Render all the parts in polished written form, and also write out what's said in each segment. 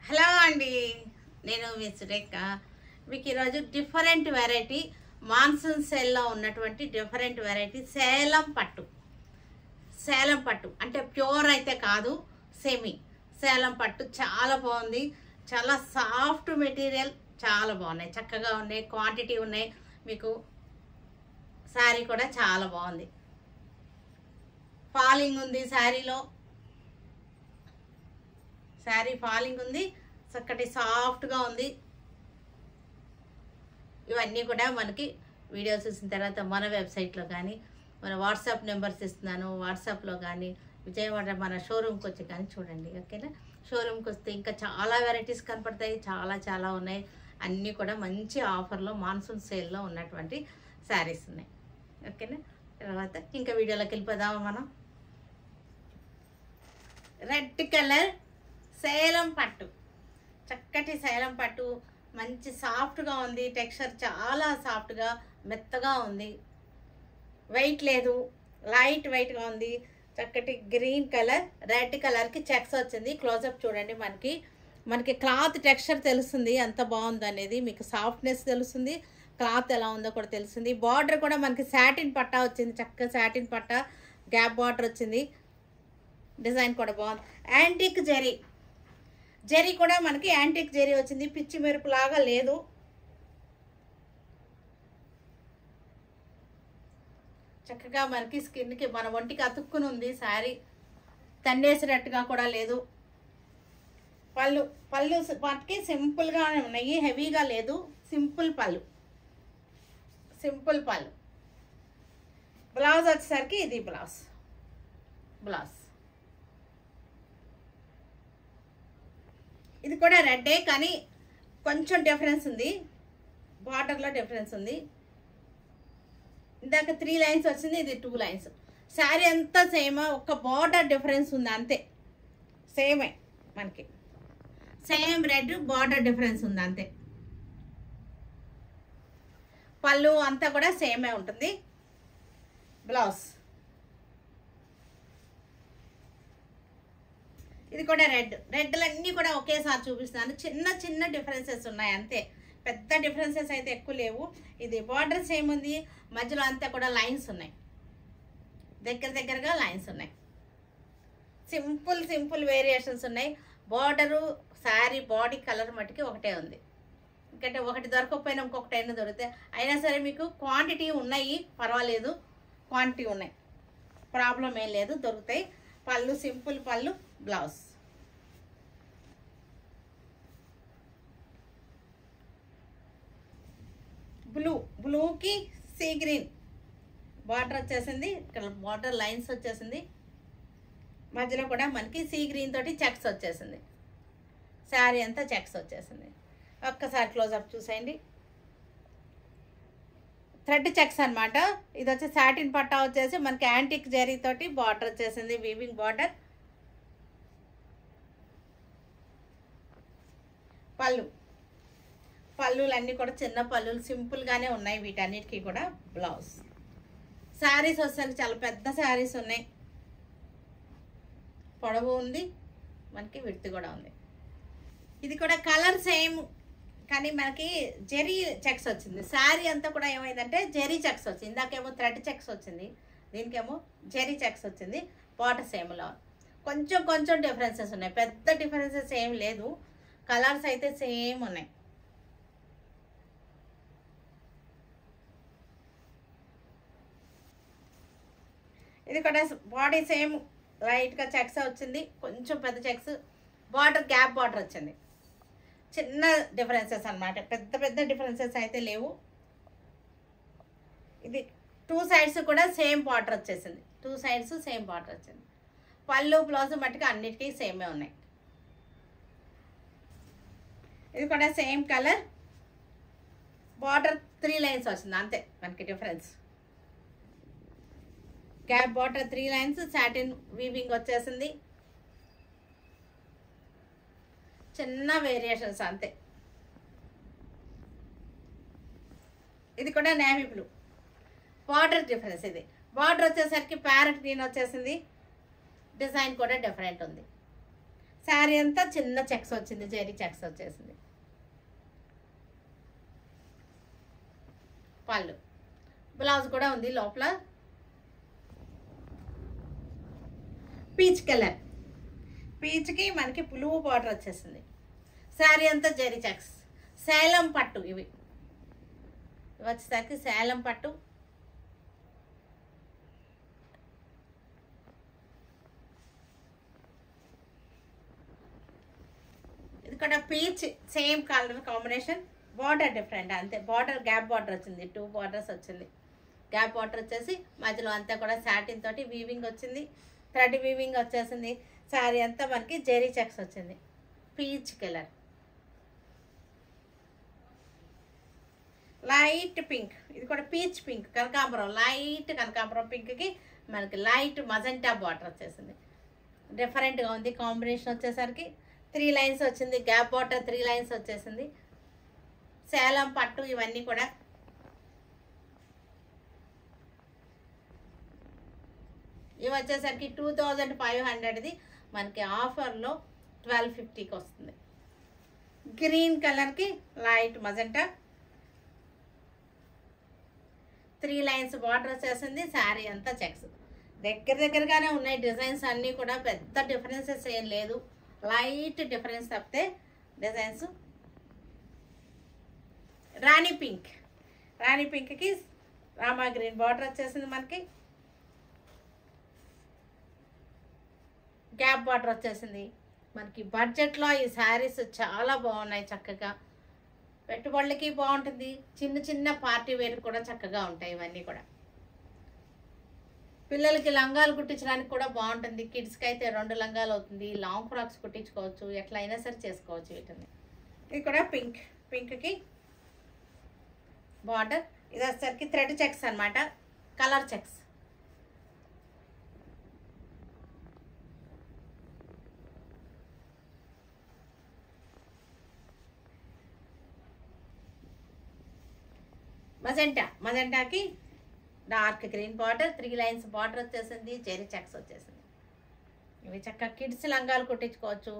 Hello అండి, నేను మీ సురేఖ. మీకు ఈరోజు డిఫరెంట్ వెరైటీ మాన్సూన్ సేల్లో ఉన్నటువంటి డిఫరెంట్ వెరైటీ సేలం పట్టు అంటే ప్యూర్ అయితే కాదు, సేలం పట్టు చాలా బాగుంది. చాలా సాఫ్ట్ మెటీరియల్, చాలా బాగున్నాయి, చక్కగా ఉన్నాయి, క్వాంటిటీ ఉన్నాయి. మీకు శారీ కూడా చాలా బాగుంది. ఫాలింగ్ ఉంది శారీలో, శారీ ఫాలింగ్ ఉంది, చక్కటి సాఫ్ట్గా ఉంది. ఇవన్నీ కూడా మనకి వీడియో చూసిన తర్వాత మన వెబ్సైట్లో కానీ, మన వాట్సాప్ నెంబర్స్ ఇస్తున్నాను, వాట్సాప్లో కానీ, విజయవాడ మన షోరూమ్కి వచ్చి కానీ చూడండి. ఓకేనా? షోరూమ్కి వస్తే ఇంకా చాలా వెరైటీస్ కనపడతాయి, చాలా ఉన్నాయి. అన్నీ కూడా మంచి ఆఫర్లో మాన్సూన్ సేల్లో ఉన్నటువంటి శారీస్ ఉన్నాయి. ఓకేనా? తర్వాత ఇంకా వీడియోలోకి వెళ్ళిపోదాము మనం. రెడ్ కలర్ సేలం పట్టు, చక్కటి సేలం పట్టు, మంచి సాఫ్ట్గా ఉంది. టెక్స్చర్ చాలా సాఫ్ట్గా మెత్తగా ఉంది, వెయిట్ లేదు, లైట్ వెయిట్గా ఉంది. చక్కటి గ్రీన్ కలర్, రెడ్ కలర్కి చెక్స్ వచ్చింది. క్లోజప్ చూడండి. మనకి క్లాత్ టెక్స్చర్ తెలుస్తుంది ఎంత బాగుంది అనేది, మీకు సాఫ్ట్నెస్ తెలుస్తుంది, క్లాత్ ఎలా ఉందో కూడా తెలుస్తుంది. బార్డర్ కూడా మనకి సాటిన్ పట్టా వచ్చింది, చక్కగా సాటిన్ పట్టా, గ్యాప్ బార్డర్ వచ్చింది. డిజైన్ కూడా బాగుంది. యాంటిక్ జరీ కూడా మనకి యాంటిక్ జరీ వచ్చింది, పిచ్చి మెరుపు లాగా లేదు. చక్కగా మనకి స్కిన్కి, మన ఒంటికి అతుక్కుని ఉంది. శారీ తండేసినట్టుగా కూడా లేదు. పళ్ళు వాటికి సింపుల్గా ఉన్నాయి, హెవీగా లేదు. సింపుల్ పళ్ళు. బ్లౌజ్ వచ్చేసరికి ఇది బ్లౌజ్. ఇది కూడా రెడ్డే, కానీ కొంచెం డిఫరెన్స్ ఉంది, బార్డర్లో డిఫరెన్స్ ఉంది. ఇందాక 3 లైన్స్ వచ్చింది, ఇది 2 లైన్స్. శారీ అంతా సేమ్, ఒక్క బార్డర్ డిఫరెన్స్ ఉంది అంతే. సేమే, మనకి సేమ్ రెడ్, బార్డర్ డిఫరెన్స్ ఉంది అంతే. పళ్ళు అంతా కూడా సేమే ఉంటుంది. బ్లౌజ్ ఇది కూడా రెడ్లన్నీ కూడా ఒకేసారి చూపిస్తున్నాను. చిన్న డిఫరెన్సెస్ ఉన్నాయి అంతే, పెద్ద డిఫరెన్సెస్ అయితే ఎక్కువ లేవు. ఇది బార్డర్ సేమ్ ఉంది, మధ్యలో అంతా కూడా లైన్స్ ఉన్నాయి, దగ్గరగా లైన్స్ ఉన్నాయి. సింపుల్ వేరియేషన్స్ ఉన్నాయి. బార్డరు శారీ బాడీ కలర్ మట్టుకి ఒకటే ఉంది. ఎందుకంటే ఒకటి దొరకకపోయినా ఇంకొకటి అయినా దొరికితే, అయినా సరే మీకు క్వాంటిటీ ఉన్నాయి, పర్వాలేదు, క్వాంటిటీ ఉన్నాయి, ప్రాబ్లం ఏం లేదు, దొరుకుతాయి. పళ్ళు సింపుల్ పళ్ళు, బ్లౌజ్. బ్లూకి సీ గ్రీన్ బార్డర్ వచ్చేసింది. ఇక్కడ బార్డర్ లైన్స్ వచ్చేసింది, మధ్యలో కూడా మనకి సీ గ్రీన్ తోటి చెక్స్ వచ్చేసింది. శారీ అంతా చెక్స్ వచ్చేసింది. ఒక్కసారి క్లోజప్ చూసేయండి. థ్రెడ్ చెక్స్ అనమాట. ఇది వచ్చి సాటిన్ పట్టా వచ్చేసి మనకి యాంటిక్ జరీ తోటి బార్డర్ వచ్చేసింది, వీవింగ్ బార్డర్. పళ్ళులన్నీ కూడా చిన్న పళ్ళులు, సింపుల్గానే ఉన్నాయి వీటన్నిటికీ కూడా. బ్లౌజ్. శారీస్ వచ్చేసరికి చాలా పెద్ద శారీస్ ఉన్నాయి, పొడవు ఉంది, మనకి విడ్త్ కూడా ఉంది. ఇది కూడా కలర్ సేమ్, కానీ మనకి జెరీ చెక్స్ వచ్చింది. శారీ అంతా కూడా ఏమైందంటే జెరీ చెక్స్ వచ్చింది. ఇందాకేమో థ్రెడ్ చెక్స్ వచ్చింది, దీనికేమో జెరీ చెక్స్ వచ్చింది. బార్డర్ సేమ్లో కొంచెం డిఫరెన్సెస్ ఉన్నాయి, పెద్ద డిఫరెన్సెస్ ఏం లేదు. కలర్స్ అయితే సేమ్ ఉన్నాయి. ఇది కూడా బాడీ సేమ్, లైట్గా చెక్స్ వచ్చింది, కొంచెం పెద్ద చెక్స్, బార్డర్ గ్యాప్ బార్డర్ వచ్చింది. చిన్న డిఫరెన్సెస్ అనమాట, పెద్ద డిఫరెన్సెస్ అయితే లేవు. ఇది 2 సైడ్స్ కూడా సేమ్ బార్డర్ వచ్చేసింది, 2 సైడ్స్ సేమ్ బార్డర్ వచ్చింది. పళ్ళు బ్లౌజ్ మట్టుకు అన్నిటికీ సేమే ఉన్నాయి. ఇది కూడా సేమ్ కలర్, బార్డర్ 3 లైన్స్ వచ్చింది అంతే మనకి difference. Gap border 3 lines, satin weaving వచ్చేసింది. చిన్న వేరియేషన్స్ అంతే. ఇది కూడా నేవీ బ్లూ, బార్డర్ డిఫరెన్స్. ఇది బార్డర్ వచ్చేసరికి ప్యారెట్ గ్రీన్ వచ్చేసింది, డిజైన్ కూడా డిఫరెంట్ ఉంది. శారీ అంతా చిన్న చెక్స్ వచ్చింది, జెరీ చెక్స్ వచ్చేసింది. పళ్ళు, బ్లౌజ్ కూడా ఉంది లోపల. పీచ్ కలర్, పీచ్కి మనకి బ్లూ బార్డర్ వచ్చేసింది. శారీ అంతా జెరీ చెక్స్. సేలం పట్టు, ఇవి వచ్చేసరికి సేలం పట్టు. ఇది కూడా peach, same colour combination, border different అంతే. బార్డర్ గ్యాప్ బార్డర్ వచ్చింది, 2 బార్డర్స్ వచ్చింది. గ్యాప్ బార్డర్ వచ్చేసి మధ్యలో అంతా కూడా సాటిన్ తోటి వీవింగ్ వచ్చింది, థ్రెడ్ వీవింగ్ వచ్చేసింది. శారీ అంతా మనకి జెరీ చెక్స్ వచ్చింది. పీచ్ కలర్, లైట్ పింక్, ఇది కూడా పీచ్ పింక్, కనకాంబరం, లైట్ కనకాంబరం పింక్కి మనకి లైట్ మజెంటా బార్డర్ వచ్చేసింది. డిఫరెంట్గా ఉంది కాంబినేషన్. వచ్చేసరికి 3 లైన్స్ వచ్చింది, గ్యాప్ బార్డర్ 3 లైన్స్ వచ్చేసింది. సేలం పట్టు, ఇవన్నీ కూడా ఇవి వచ్చేసరికి 2500ది మనకి ఆఫర్లో 1250కి వస్తుంది. గ్రీన్ కలర్కి లైట్ మజెంటా, 3 లైన్స్ బార్డర్ వచ్చేసింది. శారీ అంతా చెక్స్, దగ్గరగానే ఉన్నాయి. డిజైన్స్ అన్నీ కూడా పెద్ద డిఫరెన్సెస్ ఏం లేదు, లైట్ డిఫరెన్స్ తప్పితే డిజైన్స్. రాణి పింక్, రాణి పింక్కి రామా గ్రీన్ బార్డర్ వచ్చేసింది మనకి. గ్యాప్ బార్డర్ వచ్చేసింది మనకి. బడ్జెట్లో ఈ శారీస్ చాలా బాగున్నాయి, చక్కగా పెట్టుబడులకి బాగుంటుంది, చిన్న పార్టీ వేర్ కూడా చక్కగా ఉంటాయి. ఇవన్నీ కూడా పిల్లలకి లంగాలు కుట్టించడానికి కూడా బాగుంటుంది. కిడ్స్కి అయితే 2 లంగాలు అవుతుంది, లాంగ్ ఫ్రాక్స్ కుట్టించుకోవచ్చు, ఎట్లా అయినా సరే చేసుకోవచ్చు వీటిని. ఇది కూడా పింక్, పింక్కి బార్డర్. ఇది వచ్చేసరికి థ్రెడ్ చెక్స్ అనమాట, కలర్ చెక్స్. మజెంటా, మజెంటాకి dark green border, 3 lines border వచ్చేసింది, జెరీ చెక్స్ వచ్చేసింది. ఇవి చక్కగా కిడ్స్ లంగాలు కుట్టించుకోవచ్చు,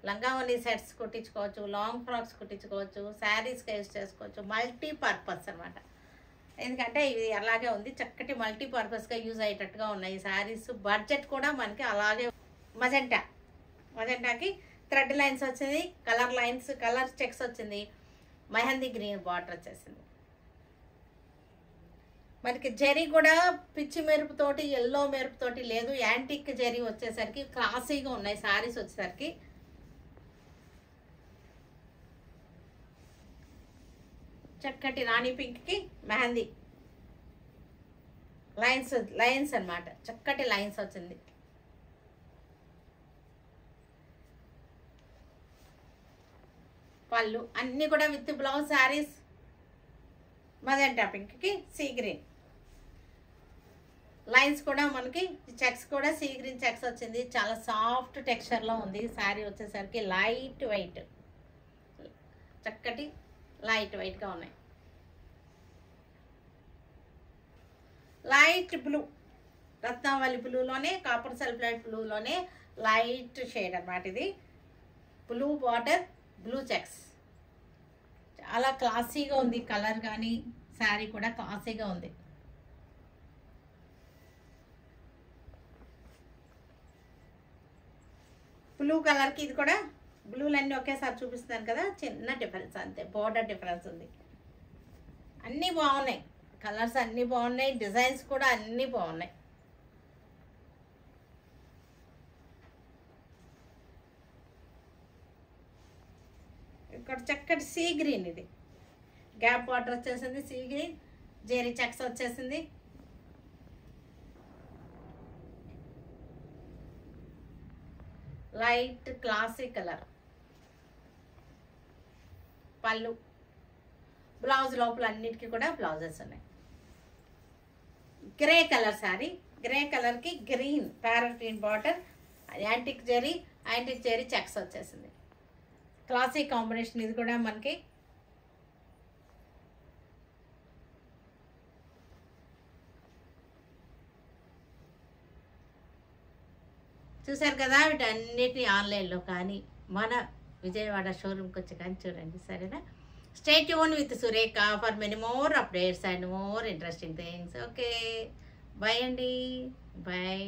లంగా ఓనీ సెట్స్ కుట్టించుకోవచ్చు, లాంగ్ ఫ్రాక్స్ కుట్టించుకోవచ్చు, శారీస్గా యూజ్ చేసుకోవచ్చు. మల్టీ పర్పస్ అనమాట. ఎందుకంటే ఇది అలాగే ఉంది, చక్కటి మల్టీ పర్పస్గా యూజ్ అయ్యేటట్టుగా ఉన్నాయి శారీస్. బడ్జెట్ కూడా మనకి అలాగే. మజెంటా, మజెంటాకి థ్రెడ్ లైన్స్ వచ్చింది, కలర్ లైన్స్, కలర్ చెక్స్ వచ్చింది. మెహందీ గ్రీన్ బార్డర్ వచ్చేసింది మనకి. జెరీ కూడా పిచ్చి మెరుపుతోటి, ఎల్లో మెరుపుతోటి లేదు, యాంటిక్ జెరీ వచ్చేసరికి క్లాసీగా ఉన్నాయి శారీస్ వచ్చేసరికి. చక్కటి రాణి పింక్కి మెహందీ లైన్స్ అన్నమాట, చక్కటి లైన్స్ వచ్చింది. పళ్ళు అన్నీ కూడా విత్ బ్లౌజ్ శారీస్. మజెంటా పింక్కి సీ గ్రీన్ లైన్స్ కూడా మనకి, చెక్స్ కూడా సీ గ్రీన్ చెక్స్ వచ్చింది. చాలా సాఫ్ట్ టెక్స్చర్లో ఉంది శారీ వచ్చేసరికి. లైట్ వెయిట్, చక్కటి లైట్ వెయిట్గా ఉన్నాయి. లైట్ బ్లూ, రత్నావళి బ్లూలోనే, కాపర్ సల్ఫైడ్ బ్లూలోనే లైట్ షేడ్ అన్నమాట. ఇది బ్లూ బార్డర్, బ్లూ చెక్స్, చాలా క్లాసీగా ఉంది. కలర్ కానీ శారీ కూడా క్లాసీగా ఉంది. బ్లూ కలర్కి ఇది కూడా, బ్లూలన్నీ ఒకేసారి చూపిస్తున్నాను కదా, చిన్న డిఫరెన్స్ అంతే, బార్డర్ డిఫరెన్స్ ఉంది. అన్నీ బాగున్నాయి, కలర్స్ అన్నీ బాగున్నాయి, డిజైన్స్ కూడా అన్నీ బాగున్నాయి. ఇక్కడ చక్కటి సీ గ్రీన్, ఇది గ్యాప్ బార్డర్ వచ్చేసింది, సీ గ్రీన్, జెరీ చెక్స్ వచ్చేసింది. Light classy colour. పళ్ళు, బ్లౌజ్ లోపల అన్నిటికీ కూడా బ్లౌజెస్ ఉన్నాయి. గ్రే కలర్ శారీ, గ్రే కలర్కి green, parrot green border, antique zari checks వచ్చేసింది. క్లాసీ కాంబినేషన్ ఇది కూడా మనకి. చూసారు కదా, వీటన్నిటిని ఆన్లైన్లో కానీ మన విజయవాడ షోరూమ్కి వచ్చి కానీ చూడండి, సరేనా? Stay tune with Surekha for many more updates and more interesting things. Okay, bye అండి, బాయ్.